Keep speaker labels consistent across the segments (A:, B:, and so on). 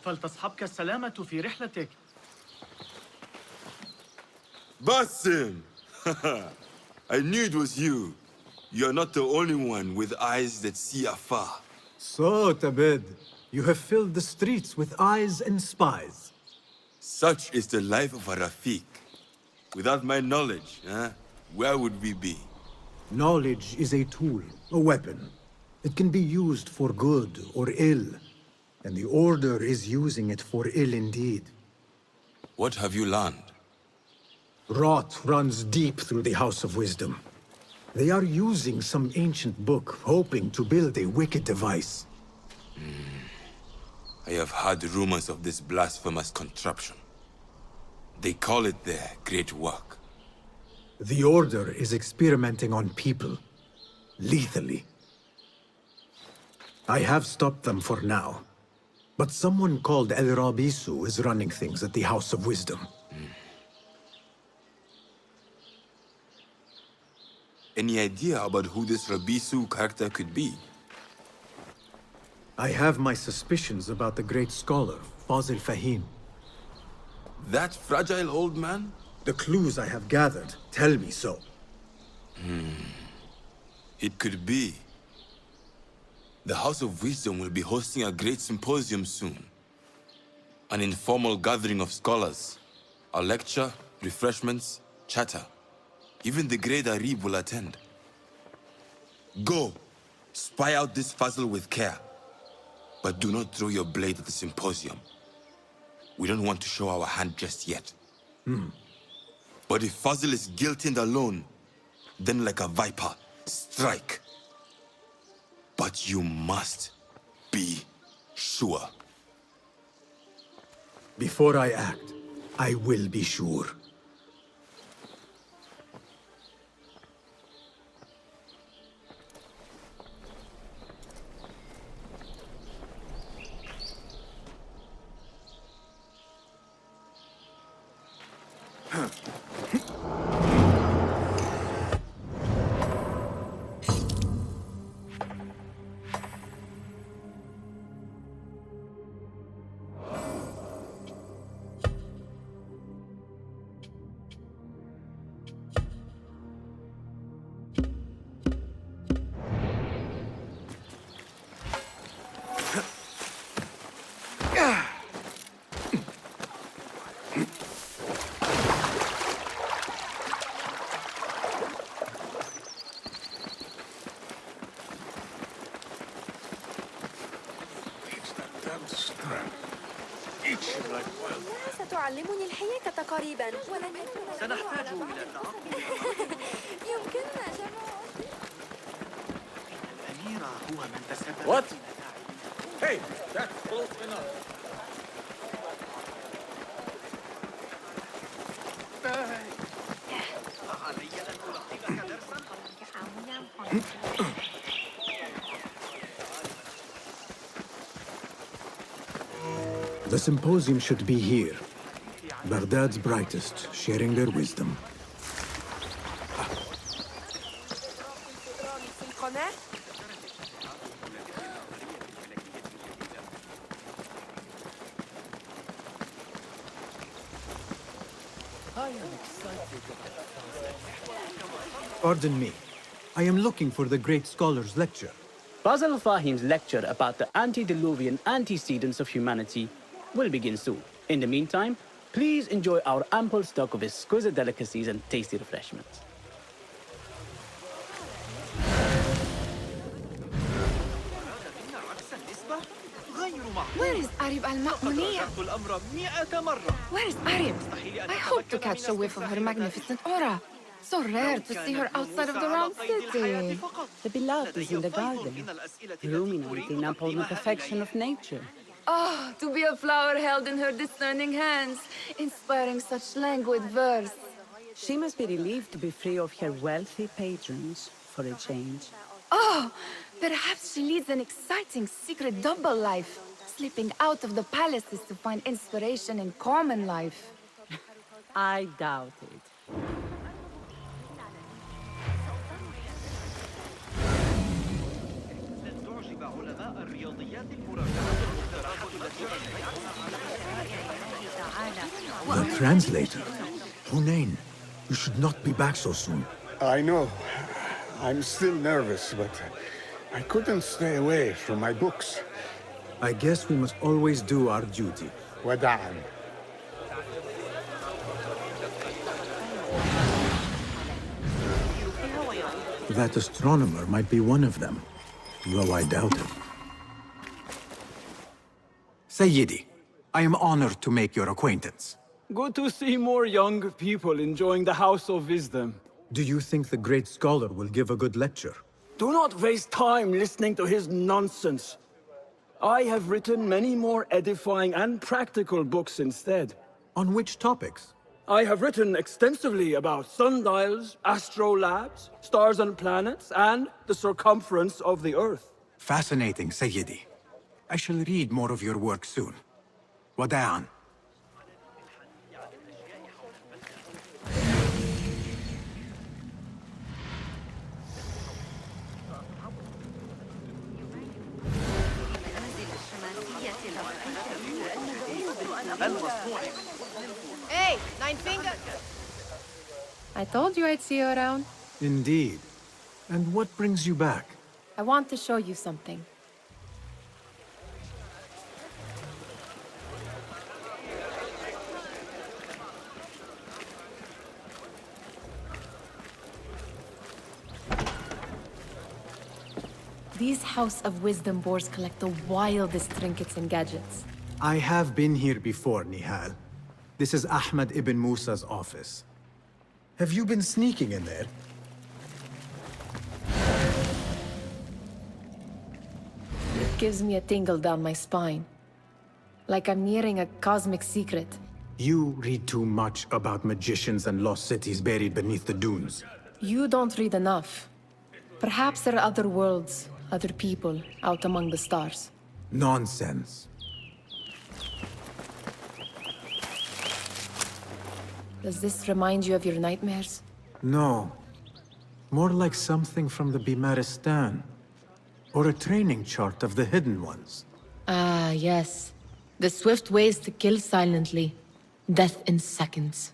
A: فلتصحبك السلامة في رحلتك.
B: Basim! I knew it was you. You're not the only one with eyes that see afar.
C: So, Tabed, you have filled the streets with eyes and spies.
B: Such is the life of a Rafiq. Without my knowledge, where would we be?
C: Knowledge is a tool, a weapon. It can be used for good or ill, and the Order is using it for ill indeed.
B: What have you learned?
C: Rot runs deep through the House of Wisdom. They are using some ancient book, hoping to build a wicked device.
B: I have heard rumors of this blasphemous contraption. They call it their great work.
C: The Order is experimenting on people, lethally. I have stopped them for now, but someone called El Rabisu is running things at the House of Wisdom.
B: Any idea about who this Rabisu character could be?
C: I have my suspicions about the great scholar, Fazil Fahim.
B: That fragile old man?
C: The clues I have gathered tell me so.
B: It could be. The House of Wisdom will be hosting a great symposium soon. An informal gathering of scholars. A lecture, refreshments, chatter. Even the great Arib will attend. Go, spy out this Fazil with care. But do not throw your blade at the symposium. We don't want to show our hand just yet. But if Fazil is guilty and alone, then like a viper, strike. But you must be sure.
C: Before I act, I will be sure.
D: ستعلمني الحياكة قريباً ولن يكون
A: سنحتاج إلى التعقل.
D: يمكننا جمع
A: الأمير هو من تسبب.
B: What? Hey, that's close enough.
C: The symposium should be here. Baghdad's brightest, sharing their wisdom. Pardon me. I am looking for the great scholar's lecture.
E: Fazl Fahim's lecture about the antediluvian antecedents of humanity will begin soon. In the meantime, please enjoy our ample stock of exquisite delicacies and tasty refreshments.
D: Where is Arib al-Ma'muniyah? Where is Arib? I hope to catch a whiff of her magnificent aura. So rare to see her outside of the round city.
E: The beloved is in the garden, ruminating upon the perfection of nature.
D: Oh, to be a flower held in her discerning hands, inspiring such languid verse.
E: She must be relieved to be free of her wealthy patrons for a change.
D: Oh, perhaps she leads an exciting secret double life, slipping out of the palaces to find inspiration in common life.
E: I doubt it.
A: تعجب علماء الرياضيات المراجعة المخترعة التي
C: The translator. Hunain, you should not be back so soon.
F: I know. I'm still nervous, but I couldn't stay away from my books.
C: I guess we must always do our duty.
F: Wada'an.
C: That astronomer might be one of them, though I doubt it. Sayyidi, I am honored to make your acquaintance.
G: Good to see more young people enjoying the House of Wisdom.
C: Do you think the great scholar will give a good lecture?
G: Do not waste time listening to his nonsense. I have written many more edifying and practical books instead.
C: On which topics?
G: I have written extensively about sundials, astrolabes, stars and planets, and the circumference of the Earth.
C: Fascinating, Sayyidi. I shall read more of your work soon. Wada'an.
D: Hey, Nine Finger! I told you I'd see you around.
C: Indeed. And what brings you back?
D: I want to show you something. These House of Wisdom boars collect the wildest trinkets and gadgets.
C: I have been here before, Nihal. This is Ahmed ibn Musa's office. Have you been sneaking in there?
D: It gives me a tingle down my spine. Like I'm nearing a cosmic secret.
C: You read too much about magicians and lost cities buried beneath the dunes.
D: You don't read enough. Perhaps there are other worlds, other people, out among the stars.
C: Nonsense.
D: Does this remind you of your nightmares?
C: No. More like something from the Bimaristan. Or a training chart of the Hidden Ones.
D: Ah, yes. The swift ways to kill silently. Death in seconds.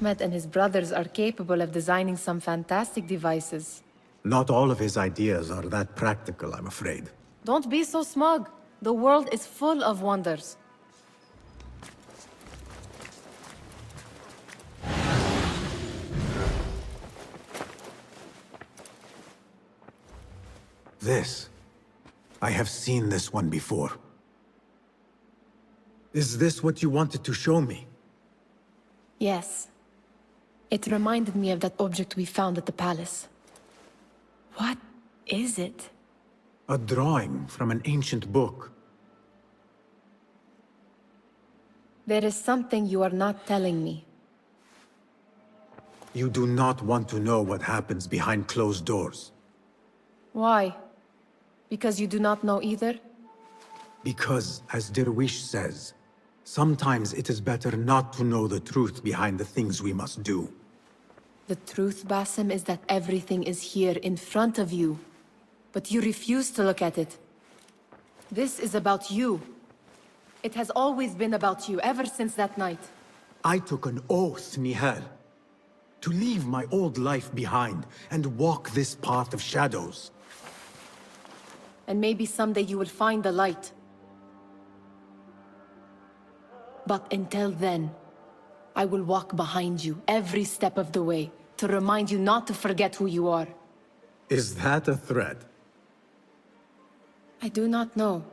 D: Ahmed and his brothers are capable of designing some fantastic devices.
C: Not all of his ideas are that practical, I'm afraid.
D: Don't be so smug. The world is full of wonders.
C: This. I have seen this one before. Is this what you wanted to show me?
D: Yes. It reminded me of that object we found at the palace. What is it?
C: A drawing from an ancient book.
D: There is something you are not telling me.
C: You do not want to know what happens behind closed doors.
D: Why? Because you do not know either?
C: Because, as Derwish says, sometimes it is better not to know the truth behind the things we must do.
D: The truth, Basim, is that everything is here in front of you. But you refuse to look at it. This is about you. It has always been about you, ever since that night.
C: I took an oath, Nihal, to leave my old life behind and walk this path of shadows.
D: And maybe someday you will find the light. But until then, I will walk behind you every step of the way to remind you not to forget who you are.
C: Is that a threat?
D: I do not know.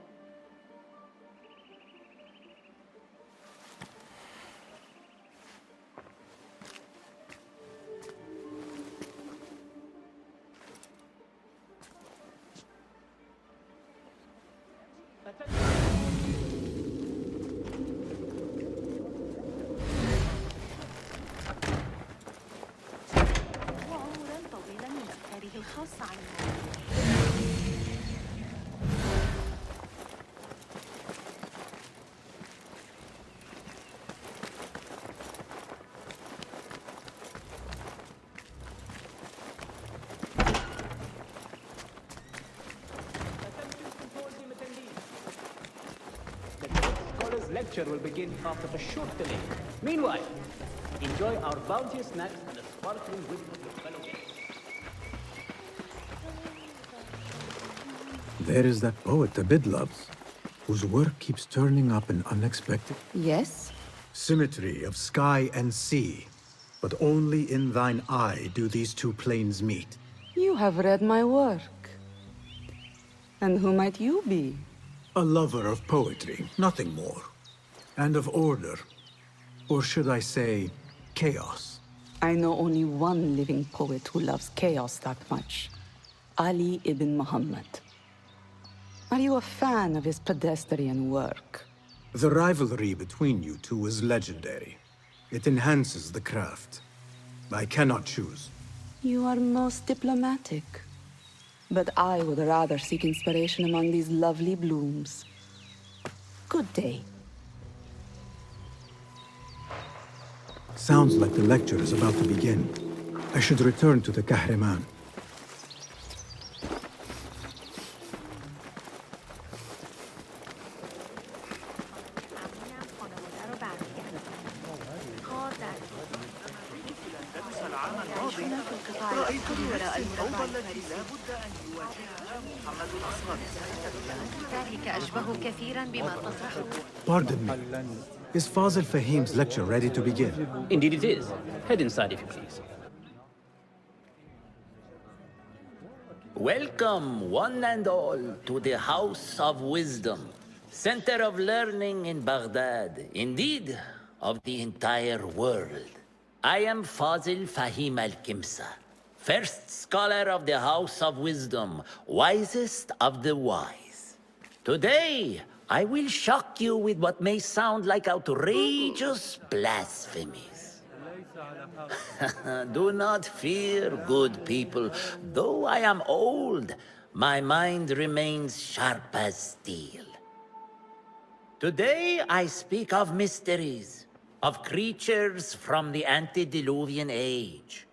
E: lecture will begin after a short delay. Meanwhile, enjoy our bounteous snacks and the sparkling wisdom of your fellow guests.
C: There is that poet Abid loves, whose work keeps turning up in unexpected
D: Yes?
C: symmetry of sky and sea. But only in thine eye do these two planes meet.
H: You have read my work. And who might you be?
C: A lover of poetry, nothing more. And of order. Or should I say, chaos.
H: I know only one living poet who loves chaos that much. Ali ibn Muhammad. Are you a fan of his pedestrian work?
C: The rivalry between you two is legendary. It enhances the craft. I cannot choose.
H: You are most diplomatic. But I would rather seek inspiration among these lovely blooms. Good day.
C: Sounds like the lecture is about to begin. I should return to the Kahraman. Pardon me. Is Fazil Fahim's lecture ready to begin?
E: Indeed it is. Head inside if you please.
I: Welcome, one and all, to the House of Wisdom, center of learning in Baghdad, indeed, of the entire world. I am Fazil Fahim al-Kimsa, first scholar of the House of Wisdom, wisest of the wise. Today, I will shock you with what may sound like outrageous blasphemies. Do not fear, good people. Though I am old, my mind remains sharp as steel. Today I speak of mysteries, of creatures from the antediluvian age.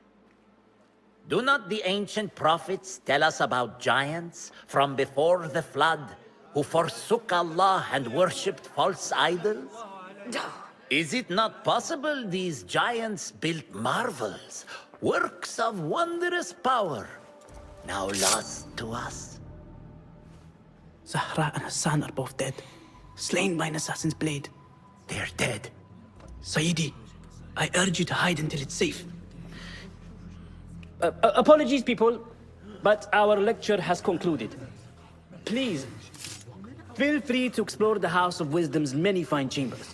I: Do not the ancient prophets tell us about giants from before the flood who forsook Allah and worshipped false idols? Is it not possible these giants built marvels, works of wondrous power, now lost to us?
E: Zahra and Hassan are both dead, slain by an assassin's blade.
I: They're dead.
E: Sayyidi, I urge you to hide until it's safe. Apologies, people, but our lecture has concluded. Please, feel free to explore the House of Wisdom's many fine chambers.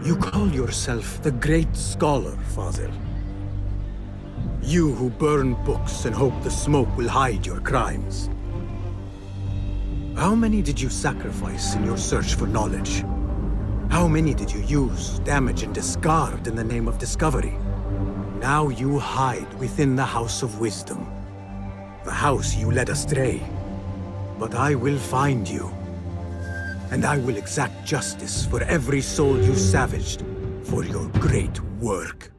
C: You call yourself the great scholar, Fazil. You who burn books and hope the smoke will hide your crimes. How many did you sacrifice in your search for knowledge? How many did you use, damage, and discard in the name of discovery? Now you hide within the House of Wisdom. The house you led astray. But I will find you. And I will exact justice for every soul you savaged for your great work.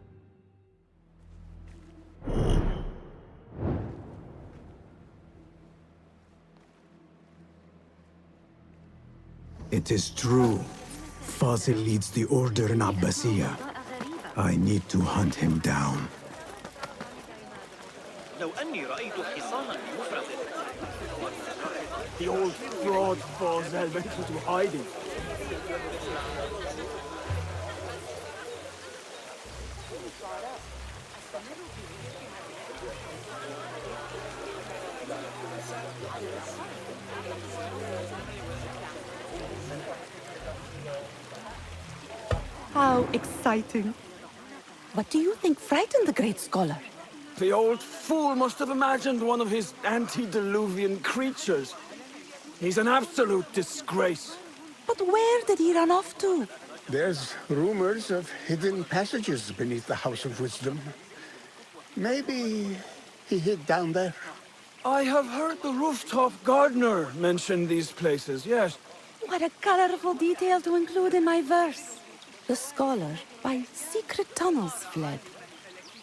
C: It is true. Fazil leads the order in Abbasiyah. I need to hunt him down.
A: لو أني رأيت حصانا بمفرد.
G: The old fraud Fazil went into hiding.
H: How exciting. What do you think frightened the great scholar?
G: The old fool must have imagined one of his antediluvian creatures. He's an absolute disgrace.
H: But where did he run off to?
F: There's rumors of hidden passages beneath the House of Wisdom. Maybe he hid down there.
G: I have heard the rooftop gardener mention these places, yes.
H: What a colorful detail to include in my verse. The scholar by secret tunnels fled.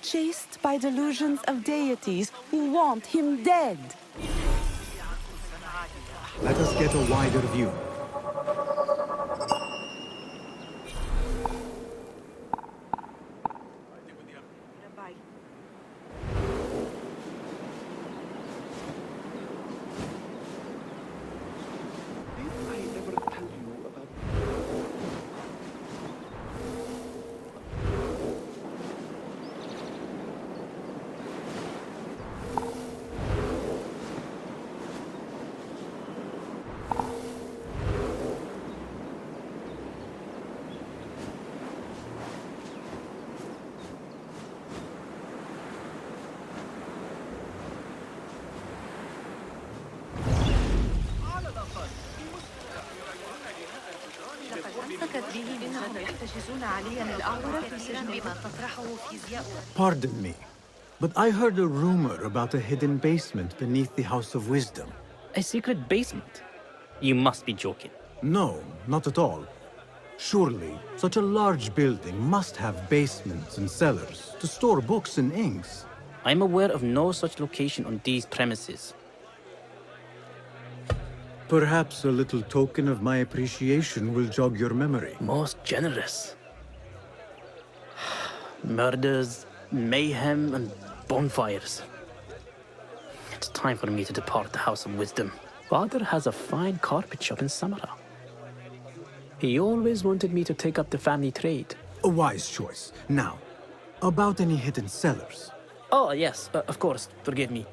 H: chased by delusions of deities who want him dead.
C: Let us get a wider view. Pardon me, but I heard a rumor about a hidden basement beneath the House of Wisdom.
E: A secret basement? You must be joking.
C: No, not at all. Surely, such a large building must have basements and cellars to store books and inks.
E: I'm aware of no such location on these premises.
C: Perhaps a little token of my appreciation will jog your memory.
E: Most generous. Murders, mayhem, and bonfires. It's time for me to depart the House of Wisdom. Father has a fine carpet shop in Samara. He always wanted me to take up the family trade.
C: A wise choice. Now, about any hidden cellars.
E: Oh, yes, of course, forgive me.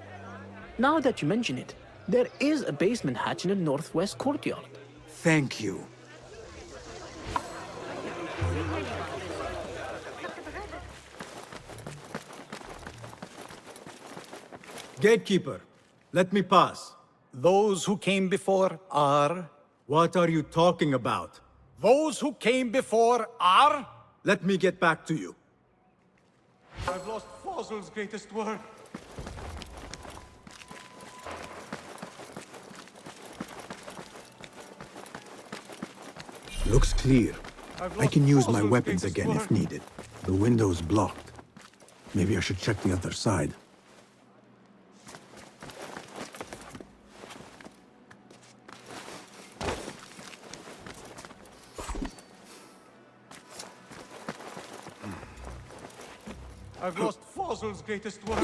E: Now that you mention it, there is a basement hatch in the northwest courtyard.
C: Thank you. Gatekeeper, let me pass.
J: Those who came before are...
C: What are you talking about?
J: Those who came before are...
C: Let me get back to you.
J: I've lost Fossil's greatest work.
C: Looks clear. I can use my
J: Fossil's
C: weapons
J: greatest
C: again if
J: work.
C: needed. The window's blocked. Maybe I should check the other side.
J: I've lost Fossil's greatest work.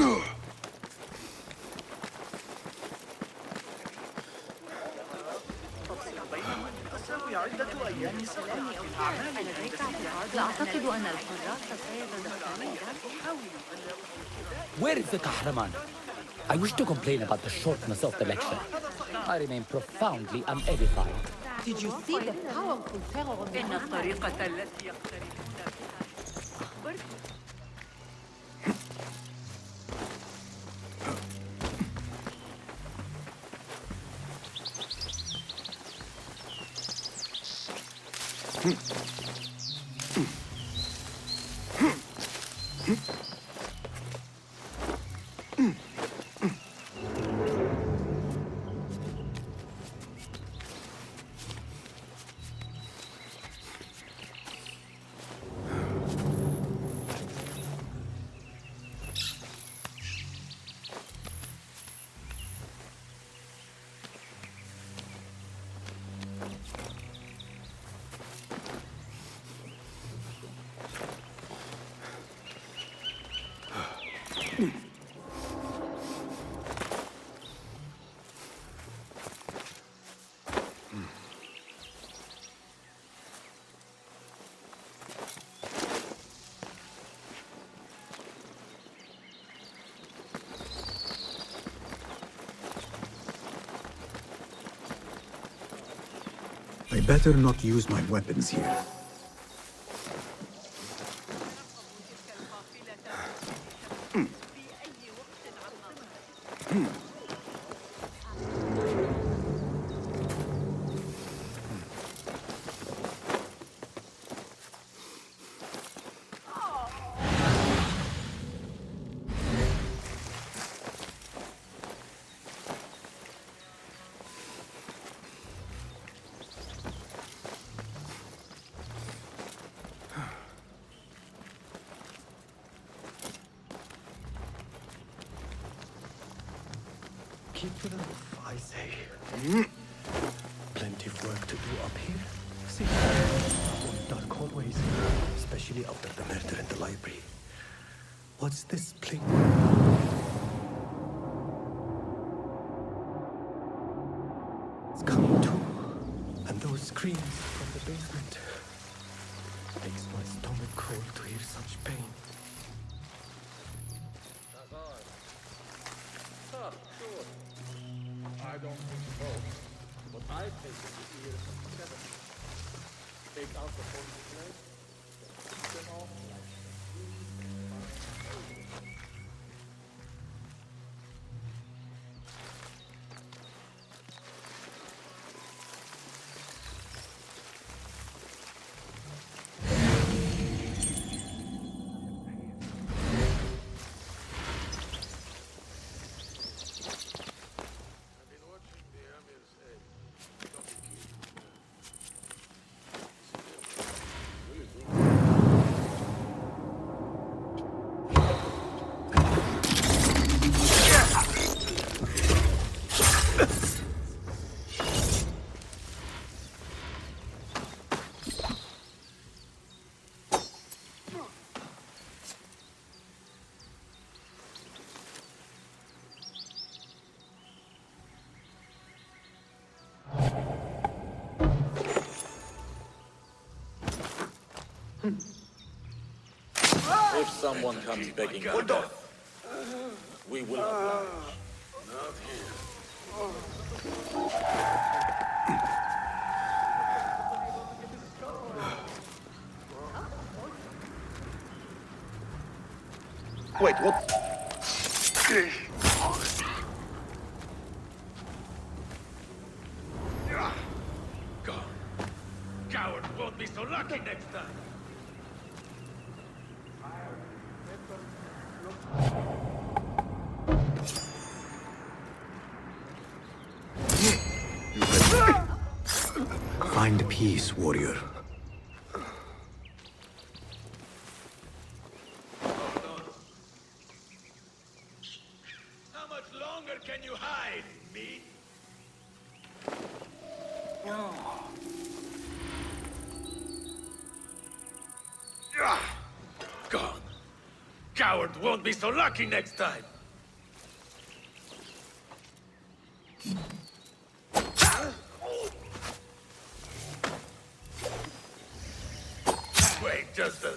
K: Where is the Kahraman? I wish to complain about the shortness of the lecture. I remain profoundly unedified.
D: Did you see the powerful terror of the
C: I better not use my weapons here.
L: Keep to the roof, I say. Plenty of work to do up here. See, avoid dark hallways, especially after the murder in the library. What's this pling? It's coming too. And those screams from the basement. Makes my stomach cold to hear such pain.
J: I don't think so. But I take it to ear from 7. Take out the whole place, then keep them off like
M: If someone comes begging for death, we will oblige. Not here.
J: Wait, what?
M: Go. Coward won't be so lucky next time.
C: Find peace, warrior.
M: How much longer can you hide, me? Gone. Coward won't be so lucky next time. Wait just a...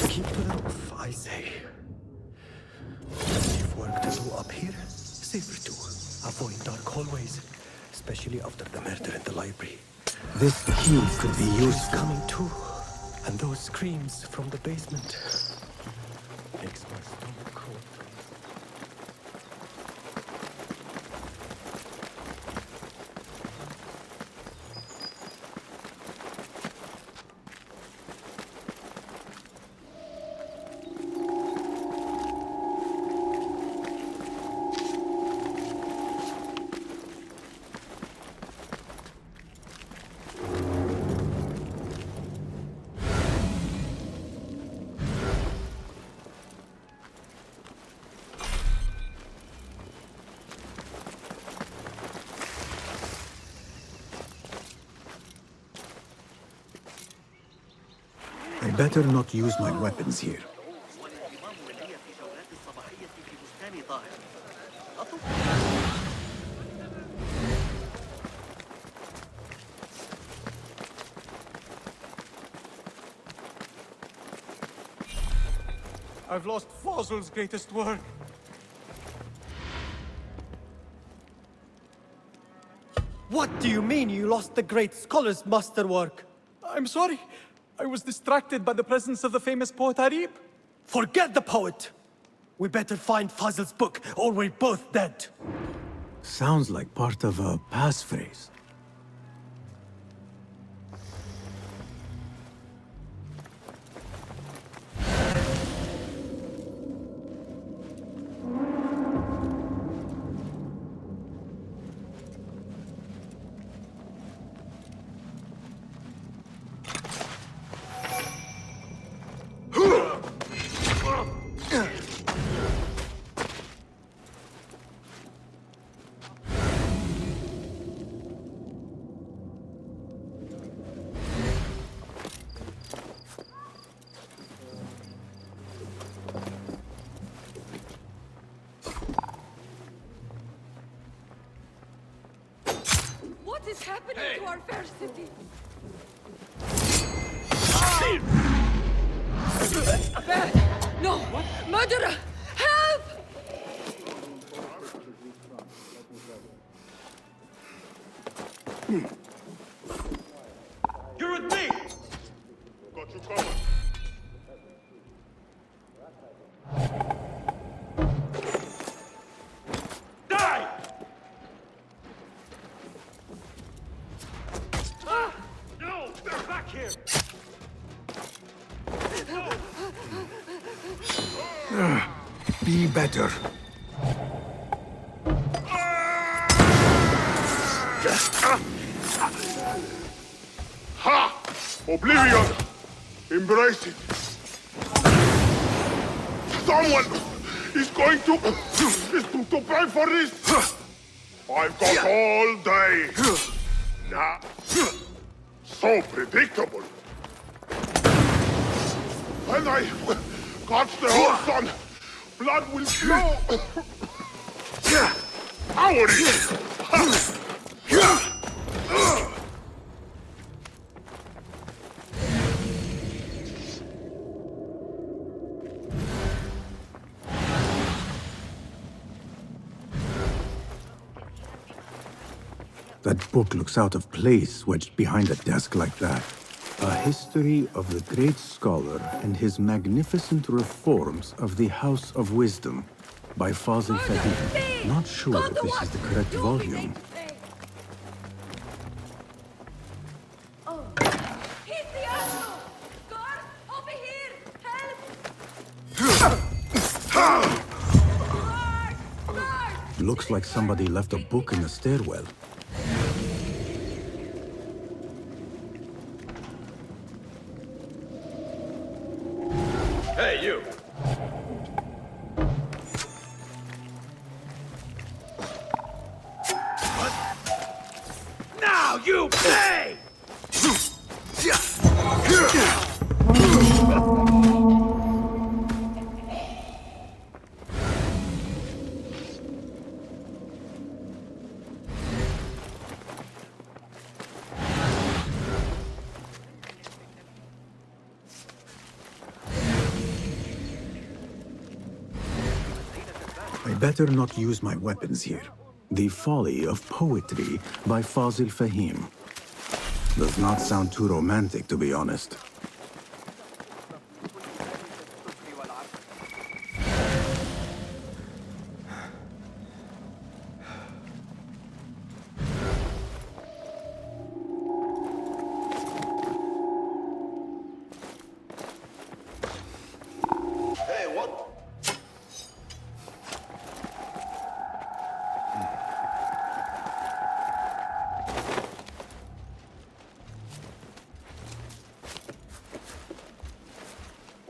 L: Keep to the roof, I say. Plenty of work to do up here. Safer to avoid dark hallways, especially after the murder in the library.
C: This key could be used.
L: Coming too. And those screams from the basement. Makes my stomach cold.
C: I better not use my weapons here.
J: I've lost Fossil's greatest work.
L: What do you mean you lost the great scholar's masterwork?
N: I'm sorry. I was distracted by the presence of the famous poet Arib.
L: Forget the poet! We better find Fazil's book, or we're both dead.
C: Sounds like part of a passphrase.
D: What is happening to our fair city? No! Murderer! Help!
A: You're with me!
J: Got you covered.
A: Die! No! They're back here!
C: Be better.
J: Ha! Oblivion! Embrace it! Someone is going to pay for this! I've got all day! Nah. So predictable! When I catch the whole sun, blood will flow! Howdy!
C: That book looks out of place wedged behind a desk like that. A history of the great scholar and his magnificent reforms of the House of Wisdom by Fazil Fahim. Not sure if this is the correct volume.
D: Oh. He's the asshole! Guard, over here! Help!
C: Looks like somebody left a book in the stairwell.
A: Hey, you! Now you pay!
C: I better not use my weapons here. The Folly of Poetry by Fazil Fahim. Does not sound too romantic, to be honest.
J: Hey, what?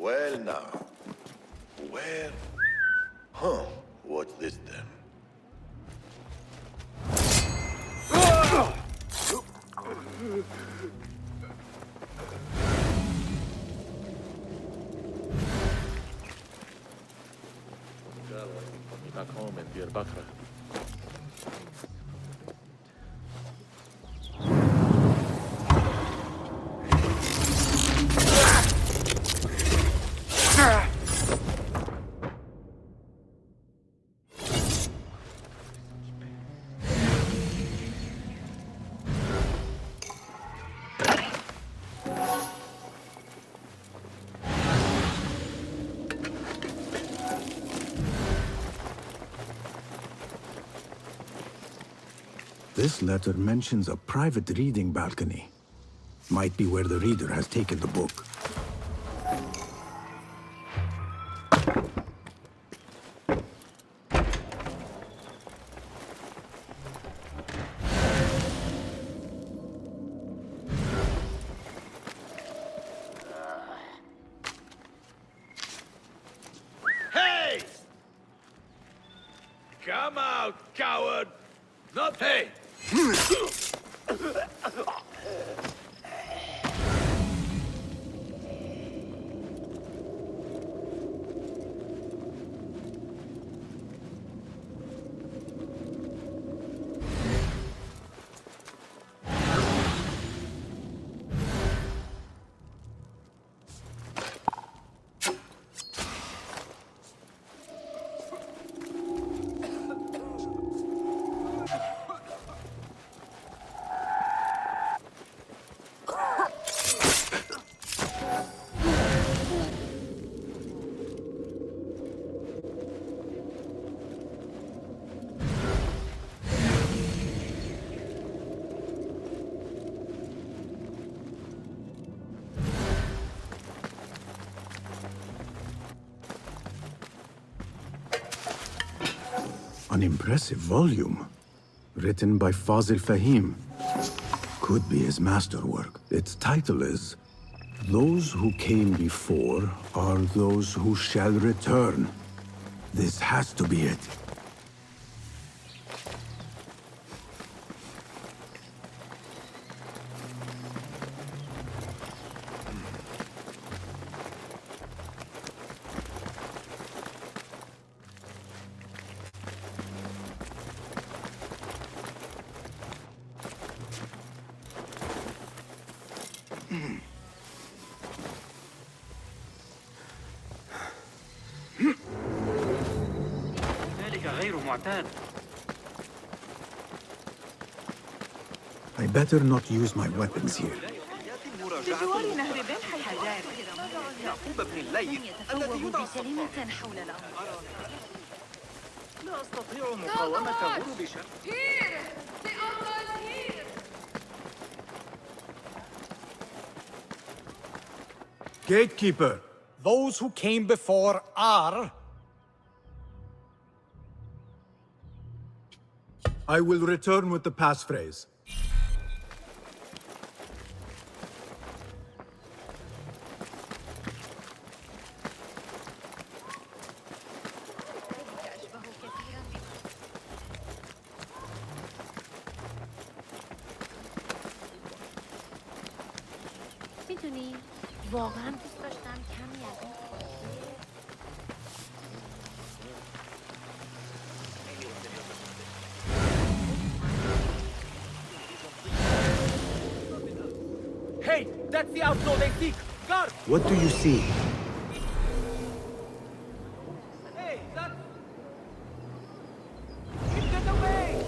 J: Well now, where? Huh, what's this then?
M: Back home in Deir Bakra.
C: This letter mentions a private reading balcony. Might be where the reader has taken the book.
A: Hey! Come out, coward! Not hey!
C: An impressive volume. Written by Fazil Fahim. Could be his masterwork. Its title is Those Who Came Before Are Those Who Shall Return. This has to be it. I better not use my weapons here.
D: بجوار نهر بين حجار يعقوب بن الليث الذي يدعى بكلمة حول الأمر
J: لا أستطيع مقاومة غروب شمس.
D: Here! The outlaws here!
C: Gatekeeper!
N: Those who came before are...
C: I will return with the passphrase.
O: میدونی واقعا دوست داشتم کمی از این
K: Hey, that's the outlaw they seek! Guard!
C: What do you see?
K: Hey, that's... Get away!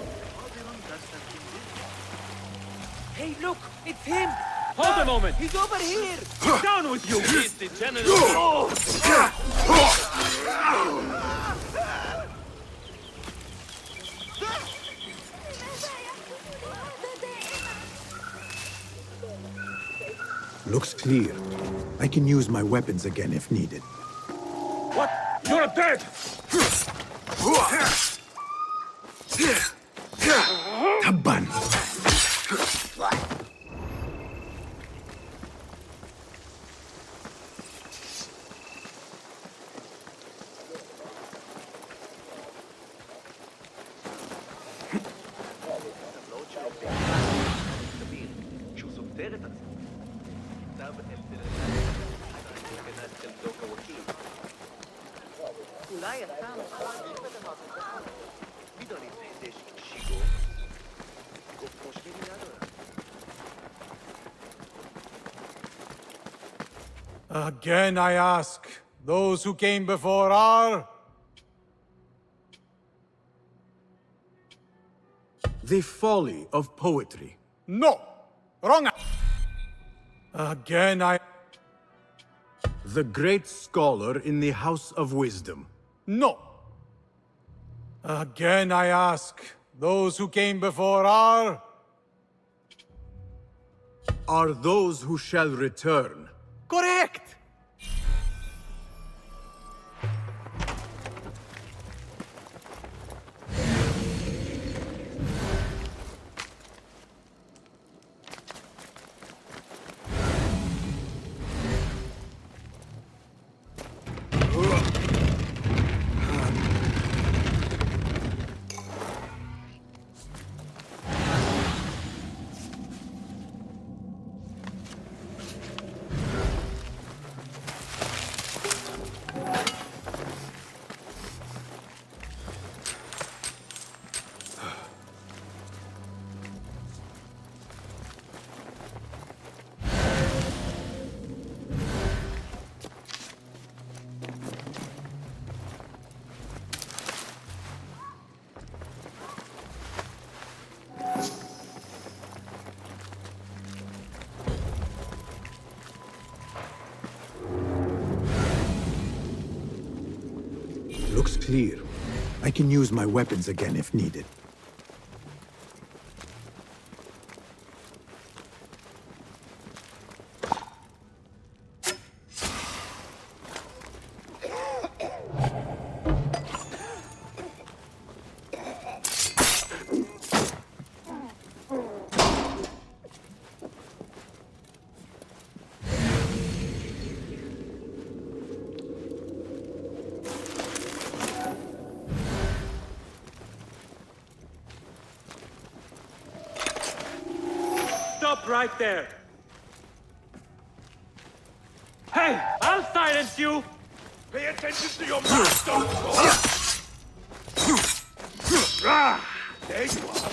K: Hey, look! It's him!
A: Hold a moment!
K: He's over here!
A: Down with you! He's degenerate!
C: Looks clear. I can use my weapons again if needed.
A: What? You're dead!
C: Tabban!
N: Again I ask, those who came before are...
C: The folly of poetry.
N: No! Wrong! Again I...
C: The great scholar in the House of Wisdom.
N: No! Again I ask, Those who came before are those who shall return. Correct!
C: Looks clear. I can use my weapons again if needed.
A: Stop right there! Hey, I'll silence you! Pay attention to your master! There you are!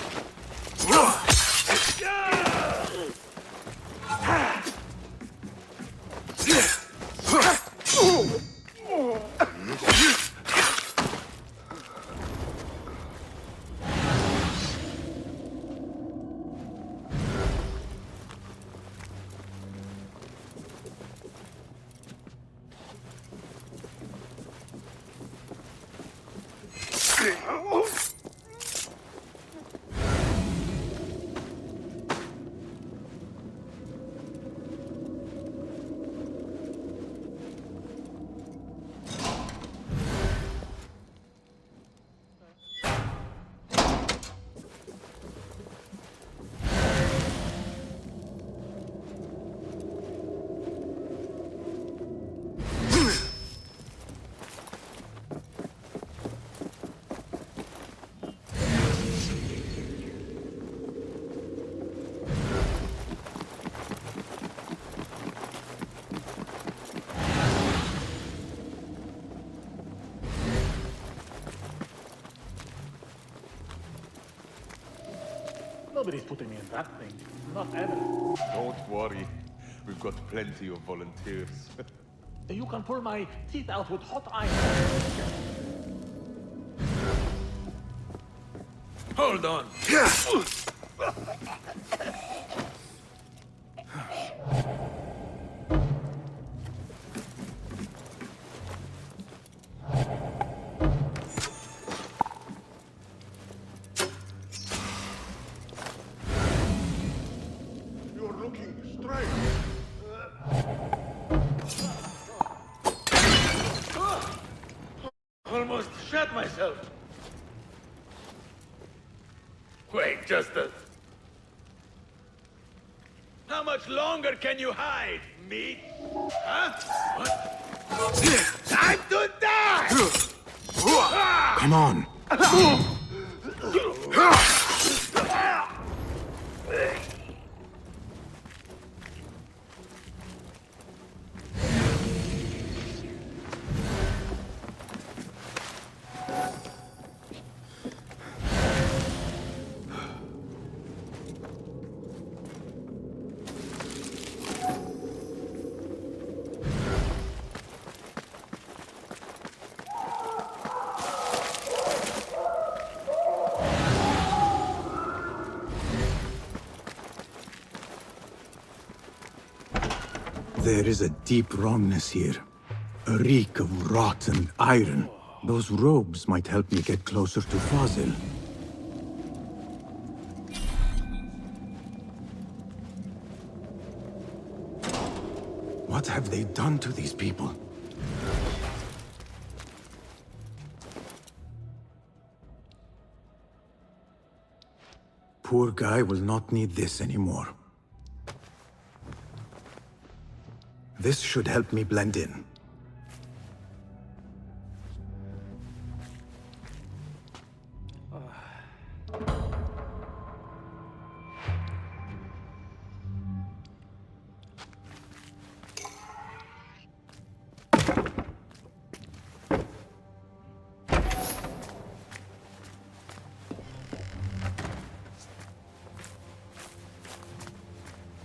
J: Nobody's putting me in that thing. Not ever.
P: Don't worry. We've got plenty of volunteers.
J: You can pull my teeth out with hot iron.
A: Hold on!
P: You're looking straight.
A: Almost shot myself. Wait, just a... How much longer can you hide, meat? Huh? What? Time to die!
C: Come on! There is a deep wrongness here. A reek of rot and iron. Those robes might help me get closer to Fazil. What have they done to these people? Poor guy will not need this anymore. This should help me blend in.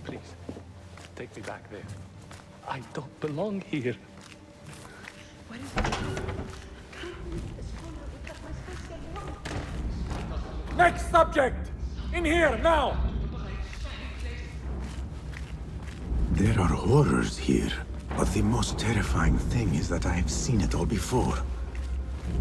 L: Please, take me back there. I don't belong here.
N: Next subject! In here, now!
C: There are horrors here, but the most terrifying thing is that I have seen it all before.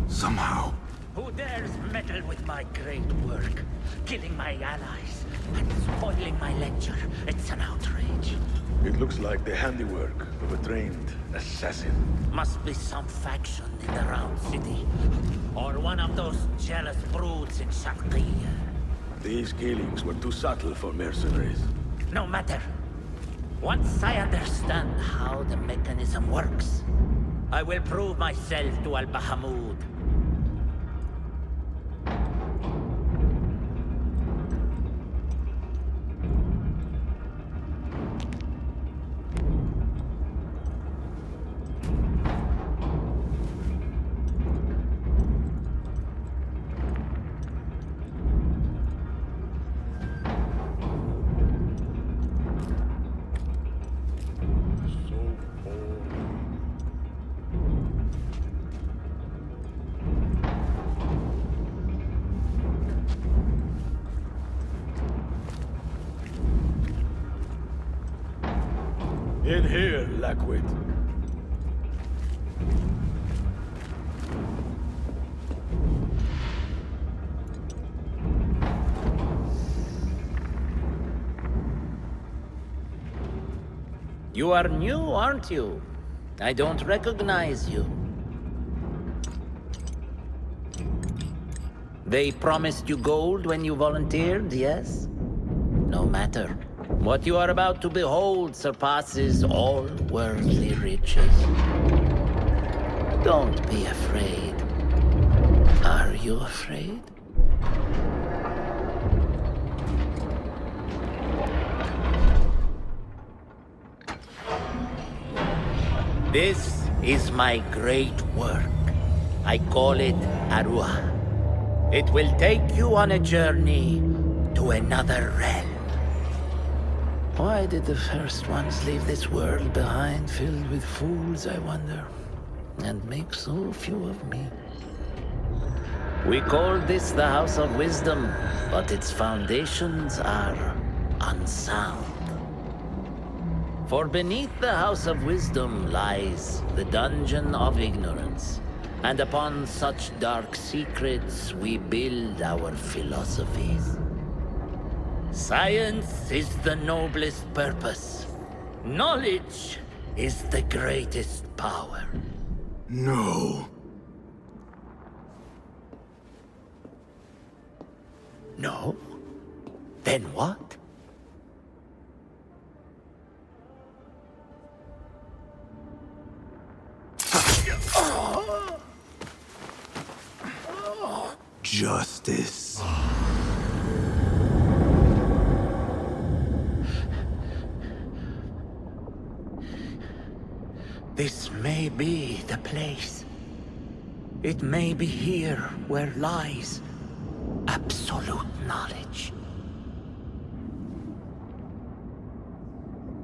C: Somehow.
I: Who dares meddle with my great work, killing my allies and spoiling my lecture? It's an outrage.
A: It looks like the handiwork of a trained assassin.
I: Must be some faction in the Round City, or one of those jealous broods in Sharqiyya.
A: These killings were too subtle for mercenaries.
I: No matter. Once I understand how the mechanism works, I will prove myself to Al-Bahamud.
A: In here, Lackwit.
I: You are new, aren't you? I don't recognize you. They promised you gold when you volunteered, yes? No matter. What you are about to behold surpasses all worldly riches. Don't be afraid. Are you afraid? This is my great work. I call it Arwah. It will take you on a journey to another realm. Why did the first ones leave this world behind, filled with fools, I wonder, and make so few of me? We call this the House of Wisdom, but its foundations are unsound. For beneath the House of Wisdom lies the Dungeon of Ignorance, and upon such dark secrets we build our philosophies. Science is the noblest purpose. Knowledge is the greatest power.
C: No.
I: No? Then what?
C: Justice.
I: This may be the place. It may be here where lies absolute knowledge.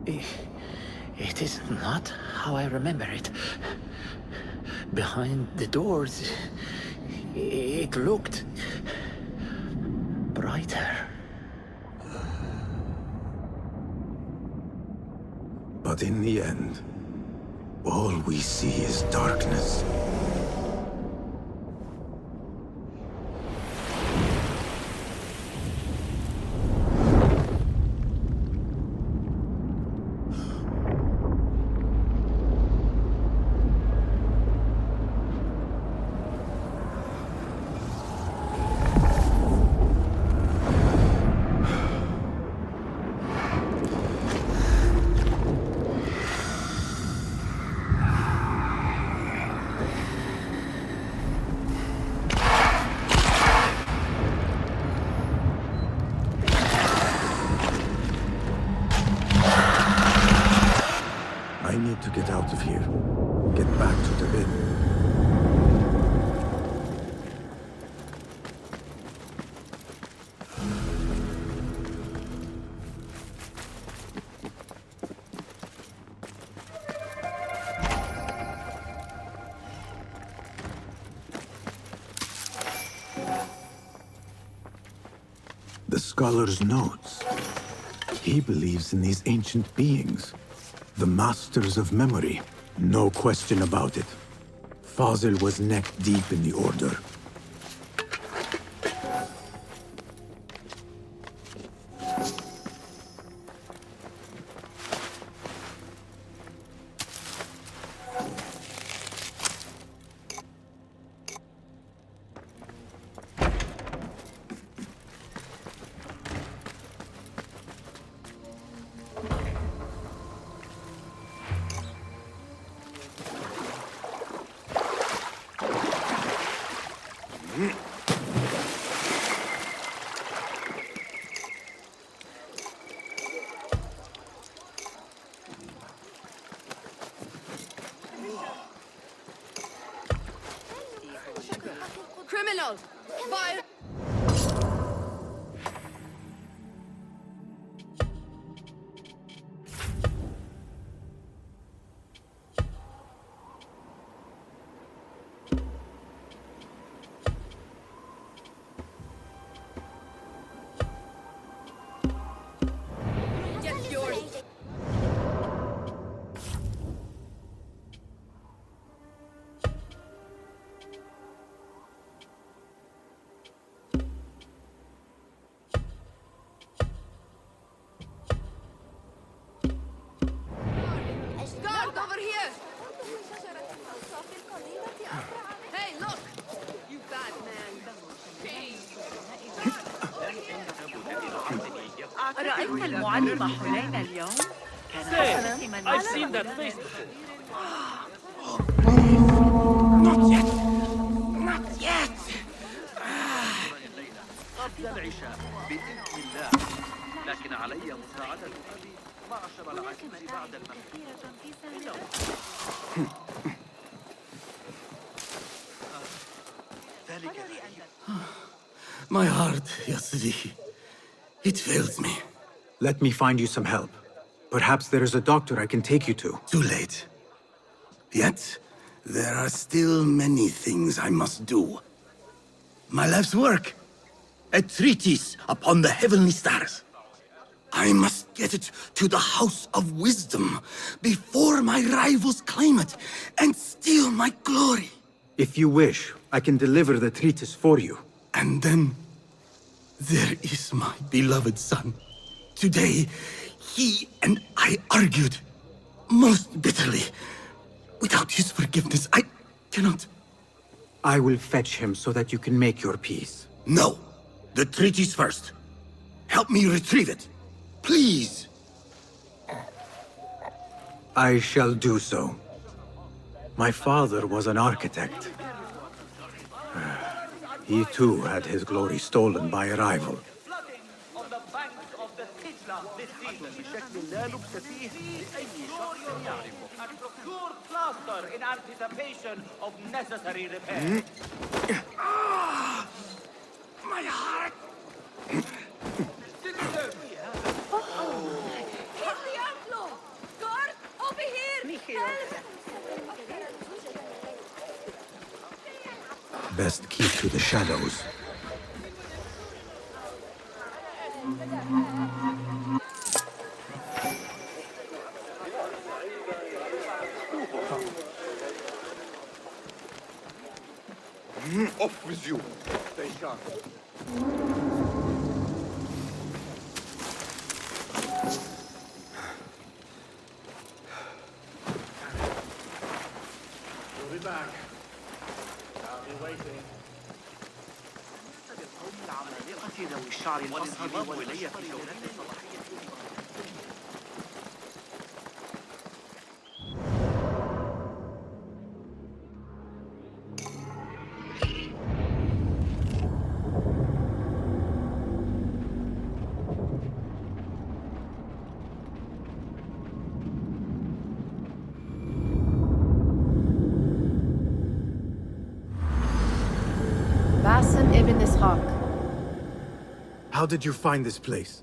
I: It is not how I remember it. Behind the doors, it looked brighter.
C: But in the end, all we see is darkness. to get out of here. Get back to the inn. The scholar's notes. He believes in these ancient beings. The masters of memory. No question about it. Fazil was neck-deep in the Order.
D: Criminal! Vile! Get yours! Guard over here! Hey, look! You bad man!
Q: رأيت المعلم حنين اليوم؟
J: Say, I've seen that face before.
Q: Not yet! Not yet!
J: قبل العشاء بإذن الله، لكن علي مساعدة أبي معشر العجوز بعد المغرب.
C: My heart, Yassidi. It fails me. Let me find you some help. Perhaps there is a doctor I can take you to.
R: Too late. Yet, there are still many things I must do. My life's work. A treatise upon the heavenly stars. I must get it to the House of Wisdom before my rivals claim it and steal my glory.
C: If you wish, I can deliver the treatise for you.
R: And then, there is my beloved son. Today, he and I argued most bitterly. Without his forgiveness, I cannot.
C: I will fetch him so that you can make your peace.
R: No. The treatise first. Help me retrieve it. Please.
C: I shall do so. My father was an architect. He too had his glory stolen by a rival.
J: On the banks of the Titla this season بشكل لا لبس فيه لأي شخص يعرفه. And procure plaster in anticipation of necessary repair.
R: My heart!
D: Guard, over here!
C: Best keep to the shadows.
P: Off with you. Stay sharp.
J: We'll be back. I'll be waiting. ذوي الشعر الأصفر إلي في جولة صباحية.
D: ibn Ishaq.
C: How did you find this place?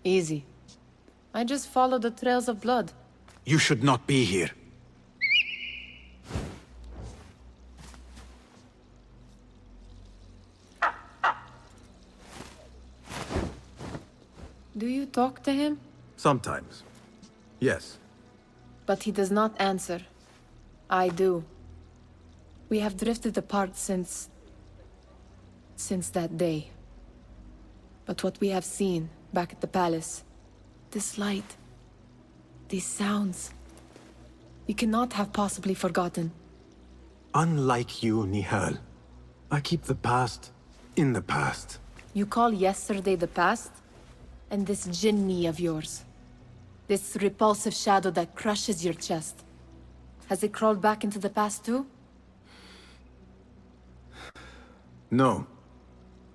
D: Easy. I just followed the trails of blood.
C: You should not be here.
D: Do you talk to him?
C: Sometimes. Yes.
D: But he does not answer. I do. We have drifted apart since that day. But what we have seen back at the palace, this light, these sounds, we cannot have possibly forgotten.
C: Unlike you, Nihal, I keep the past in the past.
D: You call yesterday the past? And this jinni of yours, this repulsive shadow that crushes your chest, has it crawled back into the past too?
C: No.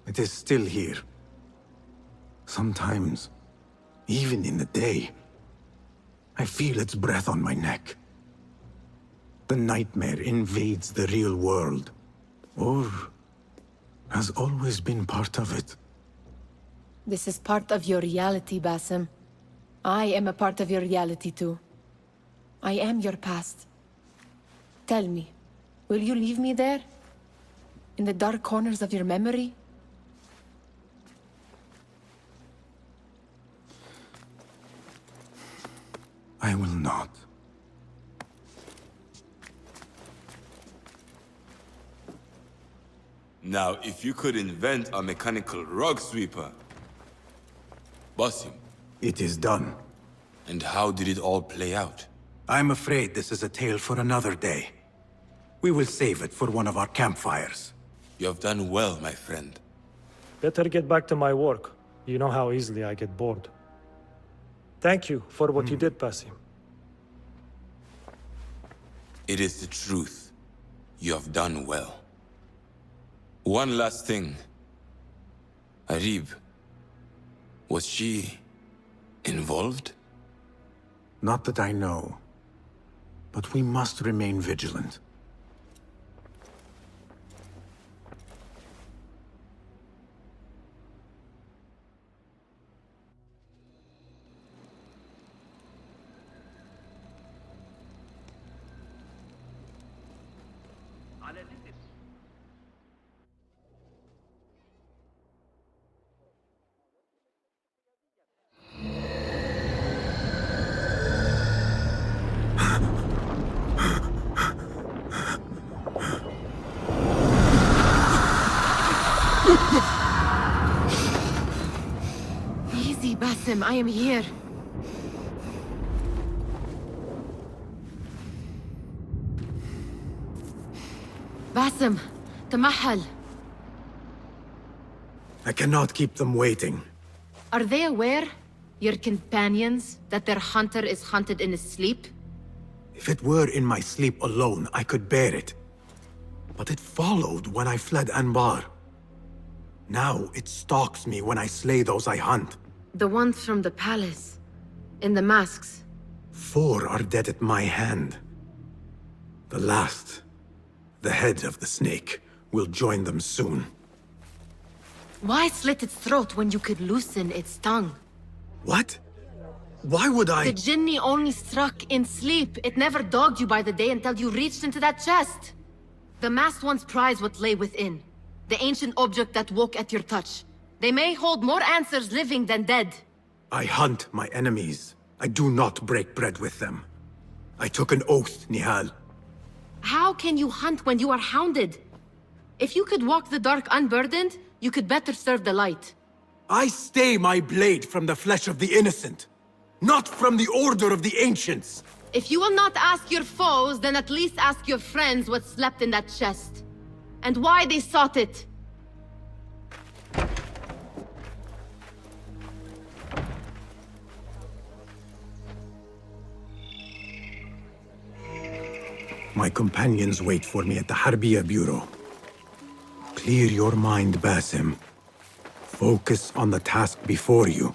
C: It is still here. Sometimes, even in the day, I feel its breath on my neck. The nightmare invades the real world, or has always been part of it.
D: This is part of your reality, Basim. I am a part of your reality too. I am your past. Tell me, will you leave me there? In the dark corners of your memory?
C: I will not.
B: Now, if you could invent a mechanical rug sweeper, Basim.
C: It is done.
B: And how did it all play out?
C: I'm afraid this is a tale for another day. We will save it for one of our campfires.
B: You have done well, my friend.
S: Better get back to my work. You know how easily I get bored. Thank you for what you did, Basim.
B: It is the truth. You have done well. One last thing. Arib. Was she involved?
C: Not that I know. But we must remain vigilant.
D: Easy, Basim, I am here. Basim, Tamahal.
C: I cannot keep them waiting.
D: Are they aware, your companions, that their hunter is hunted in his sleep?
C: If it were in my sleep alone, I could bear it. But it followed when I fled Anbar. Now it stalks me when I slay those I hunt.
D: The ones from the palace, in the masks.
C: 4 are dead at my hand. The last, the head of the snake, will join them soon.
D: Why slit its throat when you could loosen its tongue?
C: What? Why would I?
D: The jinni only struck in sleep. It never dogged you by the day until you reached into that chest. The masked ones prize what lay within. The ancient object that woke at your touch. They may hold more answers living than dead.
C: I hunt my enemies. I do not break bread with them. I took an oath, Nihal.
D: How can you hunt when you are hounded? If you could walk the dark unburdened, you could better serve the light.
C: I stay my blade from the flesh of the innocent, not from the order of the ancients.
D: If you will not ask your foes, then at least ask your friends what slept in that chest. And why they sought it.
C: My companions wait for me at the Harbiya Bureau. Clear your mind, Basim. Focus on the task before you.